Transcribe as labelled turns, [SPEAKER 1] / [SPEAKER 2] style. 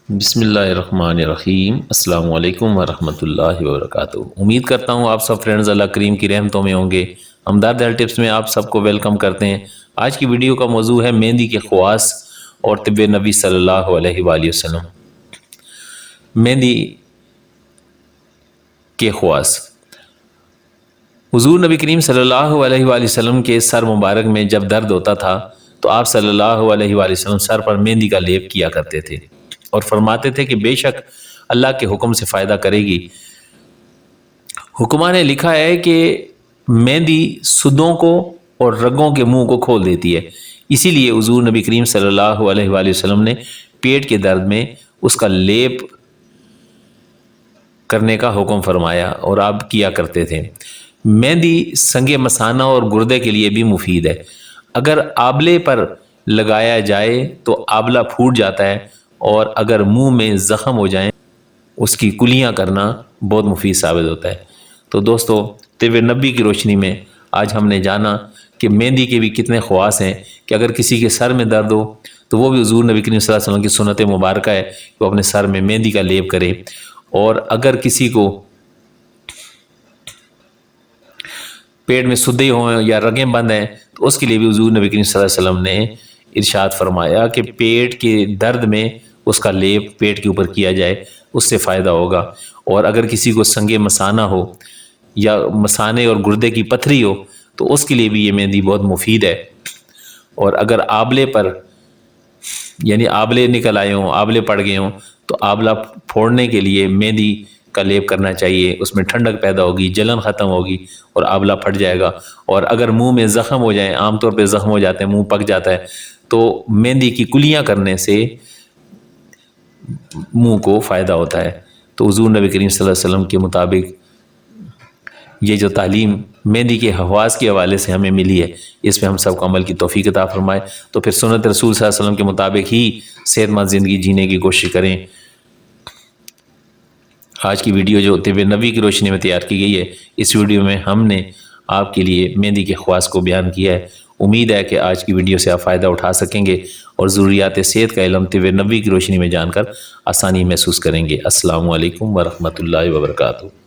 [SPEAKER 1] بسم اللہ الرحمن الرحیم۔ السلام علیکم ورحمۃ اللہ وبرکاتہ۔ امید کرتا ہوں آپ سب فرینڈز اللہ کریم کی رحمتوں میں ہوں گے۔ ہمدرد ہیلتھ ٹپس میں آپ سب کو ویلکم کرتے ہیں۔ آج کی ویڈیو کا موضوع ہے مہندی کے خواص اور طب نبی صلی اللہ علیہ وآلہ وسلم۔ مہندی کے خواص۔ حضور نبی کریم صلی اللہ علیہ وآلہ وسلم کے سر مبارک میں جب درد ہوتا تھا تو آپ صلی اللہ علیہ وآلہ وسلم سر پر مہندی کا لیپ کیا کرتے تھے اور فرماتے تھے کہ بے شک اللہ کے حکم سے فائدہ کرے گی۔ حکماء نے لکھا ہے کہ مہندی سدوں کو اور رگوں کے منہ کو کھول دیتی ہے، اسی لیے حضور نبی کریم صلی اللہ علیہ وآلہ وسلم نے پیٹ کے درد میں اس کا لیپ کرنے کا حکم فرمایا اور آپ کیا کرتے تھے۔ مہندی سنگ مثانہ اور گردے کے لیے بھی مفید ہے۔ اگر آبلے پر لگایا جائے تو آبلہ پھوٹ جاتا ہے، اور اگر منہ میں زخم ہو جائیں اس کی کلیاں کرنا بہت مفید ثابت ہوتا ہے۔ تو دوستو، طب نبی کی روشنی میں آج ہم نے جانا کہ مہندی کے بھی کتنے خواص ہیں، کہ اگر کسی کے سر میں درد ہو تو وہ بھی حضور نبی کریم صلی اللہ علیہ وسلم کی سنت مبارکہ ہے کہ وہ اپنے سر میں مہندی کا لیپ کرے، اور اگر کسی کو پیٹ میں سدے ہوں یا رگیں بند ہیں تو اس کے لیے بھی حضور نبی کریم صلی اللہ علیہ وسلم نے ارشاد فرمایا کہ پیٹ کے درد میں اس کا لیپ پیٹ کے اوپر کیا جائے، اس سے فائدہ ہوگا۔ اور اگر کسی کو سنگ مثانہ ہو یا مثانے اور گردے کی پتھری ہو تو اس کے لیے بھی یہ مہندی بہت مفید ہے۔ اور اگر آبلے پر یعنی آبلے نکل آئے ہوں، آبلے پڑ گئے ہوں تو آبلہ پھوڑنے کے لیے مہندی کا لیپ کرنا چاہیے، اس میں ٹھنڈک پیدا ہوگی، جلن ختم ہوگی اور آبلہ پھٹ جائے گا۔ اور اگر منہ میں زخم ہو جائیں، عام طور پہ زخم ہو جاتے ہیں، منہ پک جاتا ہے، تو مہندی کی کلیاں کرنے سے منہ کو فائدہ ہوتا ہے۔ تو حضور نبی کریم صلی اللہ علیہ وسلم کے مطابق یہ جو تعلیم مہندی کے خواص کے حوالے سے ہمیں ملی ہے، اس پہ ہم سب کو عمل کی توفیق عطا فرمائے۔ تو پھر سنت رسول صلی اللہ علیہ وسلم کے مطابق ہی صحت مند زندگی جینے کی کوشش کریں۔ آج کی ویڈیو جو طب نبی کی روشنی میں تیار کی گئی ہے، اس ویڈیو میں ہم نے آپ کے لیے مہندی کے خواص کو بیان کیا ہے۔ امید ہے کہ آج کی ویڈیو سے آپ فائدہ اٹھا سکیں گے اور ضروریات صحت کا علم طب نبی کی روشنی میں جان کر آسانی محسوس کریں گے۔ السلام علیکم ورحمۃ اللہ وبرکاتہ۔